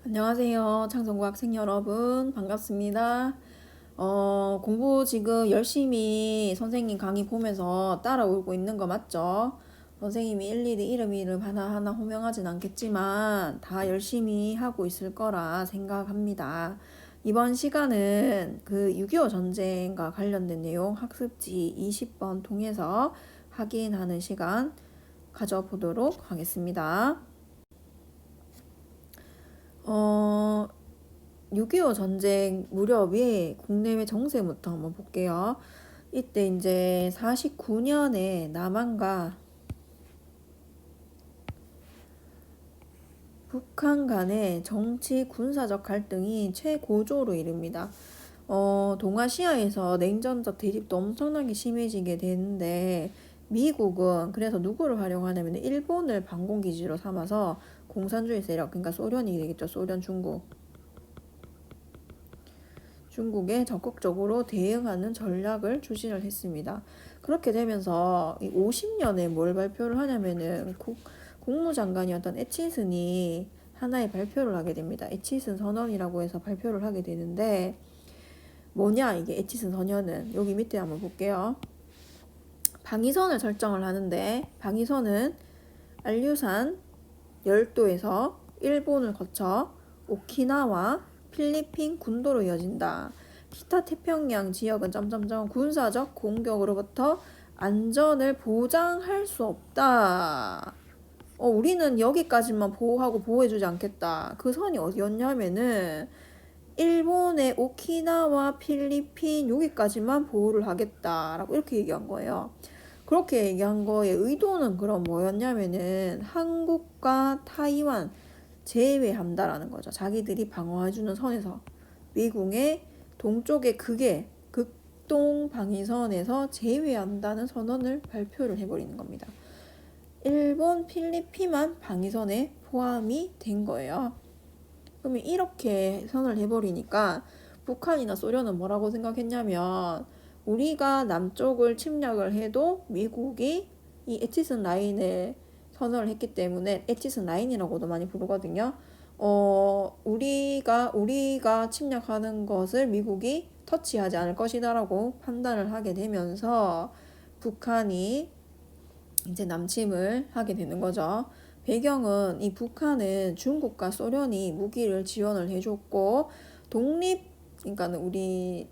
안녕하세요. 창성고 학생 여러분. 반갑습니다. 공부 지금 열심히 선생님 강의 보면서 따라오고 있는 거 맞죠? 선생님이 일일이 이름 하나하나 호명하진 않겠지만 다 열심히 하고 있을 거라 생각합니다. 이번 시간은 그 6.25 전쟁과 관련된 내용 학습지 20번 통해서 확인하는 시간 가져보도록 하겠습니다. 6.25 전쟁 무렵에 국내외 정세부터 한번 볼게요. 이때 이제 49년에 남한과 북한 간의 정치 군사적 갈등이 최고조로 이릅니다. 동아시아에서 냉전적 대립도 엄청나게 심해지게 되는데 미국은 그래서 누구를 활용하냐면 일본을 반공기지로 삼아서 공산주의 세력, 그러니까 소련이 되겠죠. 소련, 중국에 적극적으로 대응하는 전략을 추진을 했습니다. 그렇게 되면서 이 50년에 뭘 발표를 하냐면은 국무장관이었던 애치슨이 하나의 발표를 하게 됩니다. 애치슨 선언이라고 해서 발표를 하게 되는데 뭐냐 이게 애치슨 선언은 여기 밑에 한번 볼게요. 방위선을 설정을 하는데 방위선은 알류산 열도에서 일본을 거쳐 오키나와 필리핀 군도로 이어진다. 기타 태평양 지역은 군사적 공격으로부터 안전을 보장할 수 없다. 우리는 여기까지만 보호하고 보호해주지 않겠다. 그 선이 어디였냐면은 일본의 오키나와 필리핀 여기까지만 보호를 하겠다라고 이렇게 얘기한 거예요. 그렇게 얘기한 거의 의도는 그럼 뭐였냐면은 한국과 타이완 제외한다라는 거죠. 자기들이 방어해주는 선에서 미국의 동쪽의 극동 방위선에서 제외한다는 선언을 발표를 해버리는 겁니다. 일본, 필리핀만 방위선에 포함이 된 거예요. 그러면 이렇게 선언을 해버리니까 북한이나 소련은 뭐라고 생각했냐면 우리가 남쪽을 침략을 해도 미국이 이 에치슨 라인을 선언을 했기 때문에 에치슨 라인이라고도 많이 부르거든요. 우리가 침략하는 것을 미국이 터치하지 않을 것이다라고 판단을 하게 되면서 북한이 이제 남침을 하게 되는 거죠. 배경은 이 북한은 중국과 소련이 무기를 지원을 해줬고 그러니까 우리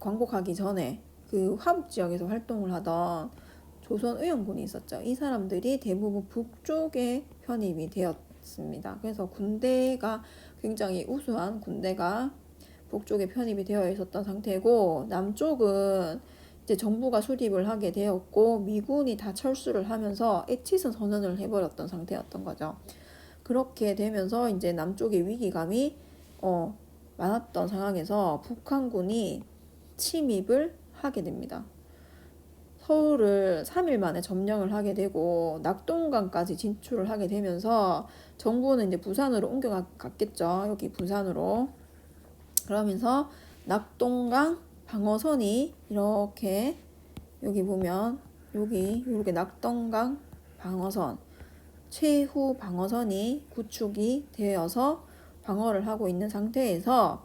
광복하기 전에 그 화북 지역에서 활동을 하던 조선의원군이 있었죠. 이 사람들이 대부분 북쪽에 편입이 되었습니다. 그래서 군대가 굉장히 우수한 군대가 북쪽에 편입이 되어 있었던 상태고 남쪽은 이제 정부가 수립을 하게 되었고 미군이 다 철수를 하면서 애치선 선언을 해버렸던 상태였던 거죠. 그렇게 되면서 이제 남쪽의 위기감이 많았던 상황에서 북한군이 침입을 하게 됩니다. 서울을 3일 만에 점령을 하게 되고 낙동강까지 진출을 하게 되면서 정부는 이제 부산으로 옮겨갔겠죠. 여기 부산으로. 그러면서 낙동강 방어선이 이렇게 여기 보면 이렇게 낙동강 방어선 최후 방어선이 구축이 되어서 방어를 하고 있는 상태에서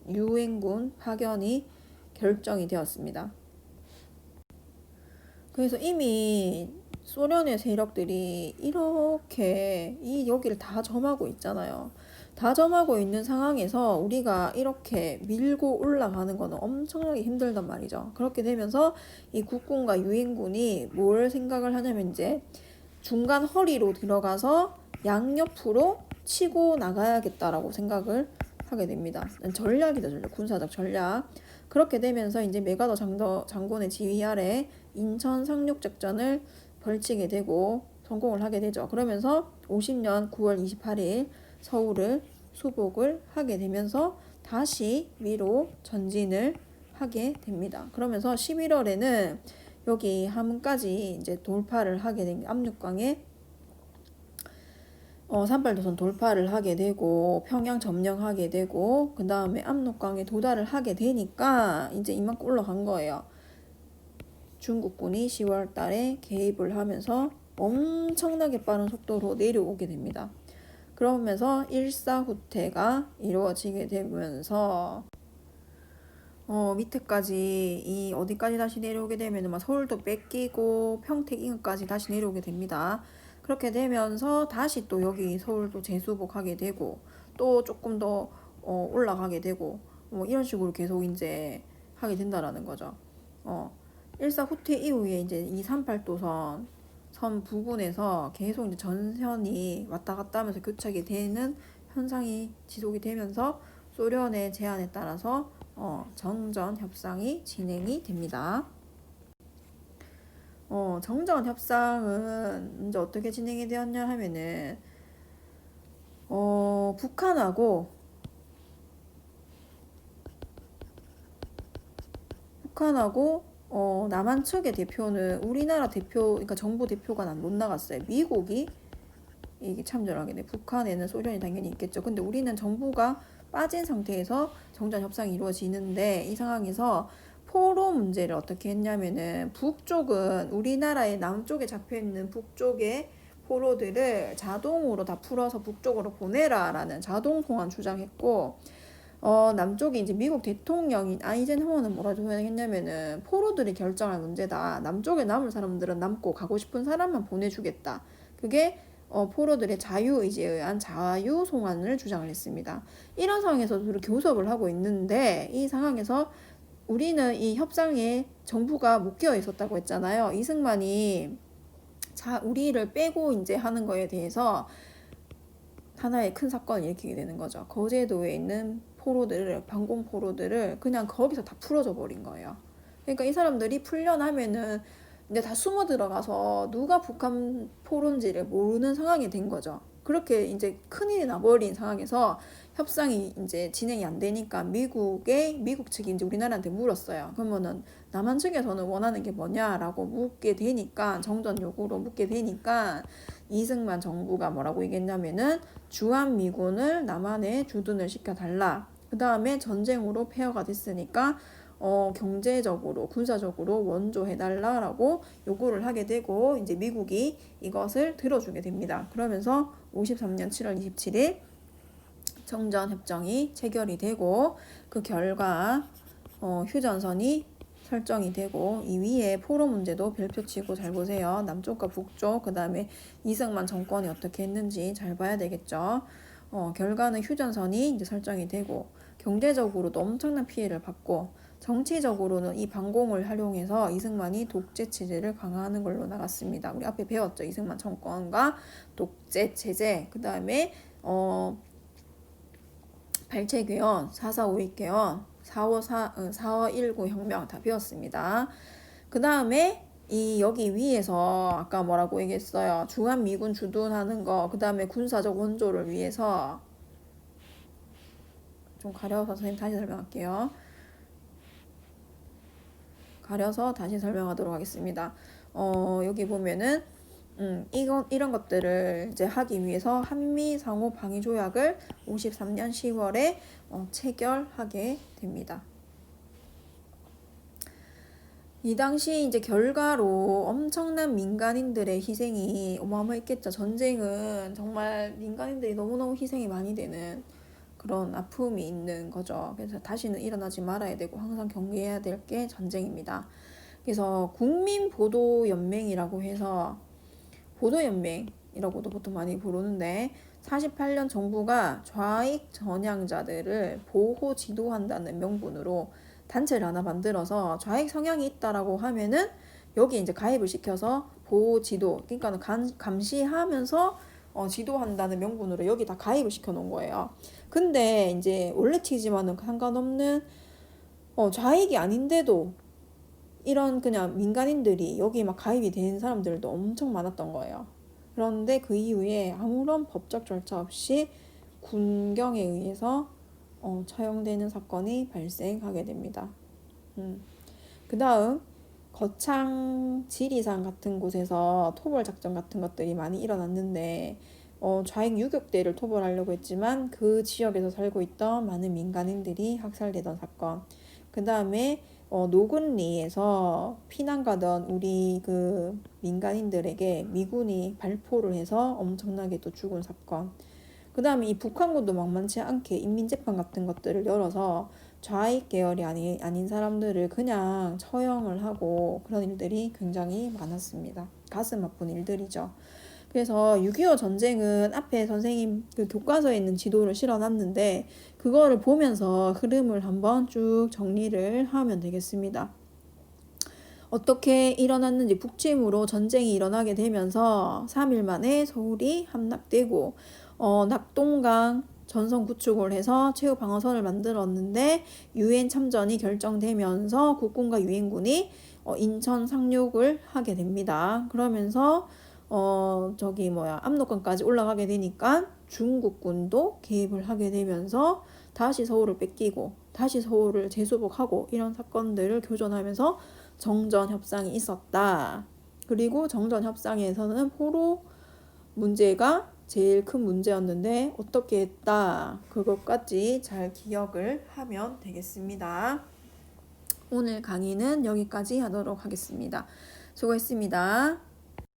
유엔군 파견이 결정이 되었습니다. 그래서 이미 소련의 세력들이 이렇게 여기를 다 점하고 있잖아요. 다 점하고 있는 상황에서 우리가 이렇게 밀고 올라가는 거는 엄청나게 힘들단 말이죠. 그렇게 되면서 이 국군과 유엔군이 뭘 생각을 하냐면 이제 중간 허리로 들어가서 양옆으로 치고 나가야겠다라고 생각을 하게 됩니다. 전략이죠, 전략. 군사적 전략. 그렇게 되면서 이제 메가더 장군의 지휘 아래 인천 상륙작전을 벌치게 되고 성공을 하게 되죠. 그러면서 50년 9월 28일 서울을 수복을 하게 되면서 다시 위로 전진을 하게 됩니다. 그러면서 11월에는 여기 함흥까지 이제 돌파를 하게 된 압록강에 산발도선 돌파를 하게 되고 평양 점령하게 되고 그 다음에 압록강에 도달을 하게 되니까 이제 이만큼 올라간 거예요. 중국군이 10월 달에 개입을 하면서 엄청나게 빠른 속도로 내려오게 됩니다. 그러면서 일사후퇴가 이루어지게 되면서 밑에까지 이 어디까지 다시 내려오게 되면 막 서울도 뺏기고 평택 인근까지 다시 내려오게 됩니다. 그렇게 되면서 다시 또 여기 서울도 재수복하게 되고 또 조금 더 올라가게 되고 뭐 이런 식으로 계속 이제 하게 된다라는 거죠. 일사후퇴 이후에 이제 238도선 선 부근에서 계속 이제 전선이 왔다 갔다 하면서 교착이 되는 현상이 지속이 되면서 소련의 제안에 따라서 정전 협상이 진행이 됩니다. 정전 협상은 이제 어떻게 진행이 되었냐 하면은 북한하고 남한 측의 대표는 우리나라 대표, 그러니까 정부 대표가 못 나갔어요. 미국이 이게 참전하게 돼. 북한에는 소련이 당연히 있겠죠. 근데 우리는 정부가 빠진 상태에서 정전 협상이 이루어지는데 이 상황에서 포로 문제를 어떻게 했냐면은 북쪽은 우리나라의 남쪽에 잡혀 있는 북쪽의 포로들을 자동으로 다 풀어서 북쪽으로 보내라라는 자동 송환 주장했고 남쪽이 이제 미국 대통령인 아이젠하워는 뭐라고 했냐면은 포로들이 결정할 문제다. 남쪽에 남을 사람들은 남고 가고 싶은 사람만 보내주겠다. 그게 포로들의 자유의지에 의한 자유 송환을 주장을 했습니다. 이런 상황에서 둘이 교섭을 하고 있는데 이 상황에서 우리는 이 협상에 정부가 못 끼어 있었다고 했잖아요. 이승만이 우리를 빼고 이제 하는 거에 대해서 하나의 큰 사건을 일으키게 되는 거죠. 거제도에 있는 방공 포로들을 그냥 거기서 다 풀어줘 버린 거예요. 그러니까 이 사람들이 풀려나면은 이제 다 숨어 들어가서 누가 북한 포로인지를 모르는 상황이 된 거죠. 그렇게 이제 큰일이 나버린 상황에서 협상이 이제 진행이 안 되니까 미국 측이 이제 우리나라한테 물었어요. 그러면은 남한 측에서는 원하는 게 뭐냐라고 묻게 되니까 정전 요구로 묻게 되니까 이승만 정부가 뭐라고 얘기했냐면은 주한미군을 남한에 주둔을 시켜달라. 그 다음에 전쟁으로 폐허가 됐으니까 경제적으로 군사적으로 원조해달라라고 요구를 하게 되고 이제 미국이 이것을 들어주게 됩니다. 그러면서 53년 7월 27일 정전협정이 체결이 되고 그 결과 휴전선이 설정이 되고 이 위에 포로 문제도 별표 치고 잘 보세요. 남쪽과 북쪽 그 다음에 이승만 정권이 어떻게 했는지 잘 봐야 되겠죠. 결과는 휴전선이 이제 설정이 되고 경제적으로도 엄청난 피해를 받고 정치적으로는 이 반공을 활용해서 이승만이 독재 체제를 강화하는 걸로 나갔습니다. 우리 앞에 배웠죠. 이승만 정권과 독재 체제 그 다음에 발췌개헌, 4.4.5.1 개헌, 4.19 혁명 다 배웠습니다. 그 다음에 여기 위에서 아까 뭐라고 얘기했어요. 주한미군 주둔하는 거, 그 다음에 군사적 원조를 위해서 좀 가려서 선생님 다시 설명할게요. 가려서 다시 설명하도록 하겠습니다. 여기 보면은 이런 것들을 이제 하기 위해서 한미 상호 방위 조약을 53년 10월에 체결하게 됩니다. 이 당시 이제 결과로 엄청난 민간인들의 희생이 어마어마했겠죠. 전쟁은 정말 민간인들이 너무너무 희생이 많이 되는 그런 아픔이 있는 거죠. 그래서 다시는 일어나지 말아야 되고 항상 경계해야 될 게 전쟁입니다. 그래서 국민보도연맹이라고 해서 보도연맹이라고도 보통 많이 부르는데 48년 정부가 좌익 전향자들을 보호 지도한다는 명분으로 단체를 하나 만들어서 좌익 성향이 있다라고 하면은 여기 이제 가입을 시켜서 보호 지도, 그러니까 감시하면서 지도한다는 명분으로 여기 다 가입을 시켜 놓은 거예요. 근데 이제 원래 튀지만은 상관없는 좌익이 아닌데도 이런 그냥 민간인들이 여기 막 가입이 된 사람들도 엄청 많았던 거예요. 그런데 그 이후에 아무런 법적 절차 없이 군경에 의해서 처형되는 사건이 발생하게 됩니다. 그 다음 거창 지리산 같은 곳에서 토벌 작전 같은 것들이 많이 일어났는데 좌익 유격대를 토벌하려고 했지만 그 지역에서 살고 있던 많은 민간인들이 학살되던 사건. 그 다음에 노근리에서 피난 가던 우리 그 민간인들에게 미군이 발포를 해서 엄청나게 또 죽은 사건. 그 다음에 이 북한군도 만만치 않게 인민재판 같은 것들을 열어서 좌익 계열이 아닌 사람들을 그냥 처형을 하고 그런 일들이 굉장히 많았습니다. 가슴 아픈 일들이죠. 그래서 6.25 전쟁은 앞에 선생님 그 교과서에 있는 지도를 실어놨는데 그거를 보면서 흐름을 한번 쭉 정리를 하면 되겠습니다. 어떻게 일어났는지 북침으로 전쟁이 일어나게 되면서 3일 만에 서울이 함락되고 낙동강 전선 구축을 해서 최후 방어선을 만들었는데 유엔 참전이 결정되면서 국군과 유엔군이 인천 상륙을 하게 됩니다. 그러면서 압록강까지 올라가게 되니까 중국군도 개입을 하게 되면서 다시 서울을 뺏기고 다시 서울을 재수복하고 이런 사건들을 교전하면서 정전협상이 있었다. 그리고 정전협상에서는 포로 문제가 제일 큰 문제였는데 어떻게 했다. 그것까지 잘 기억을 하면 되겠습니다. 오늘 강의는 여기까지 하도록 하겠습니다. 수고했습니다.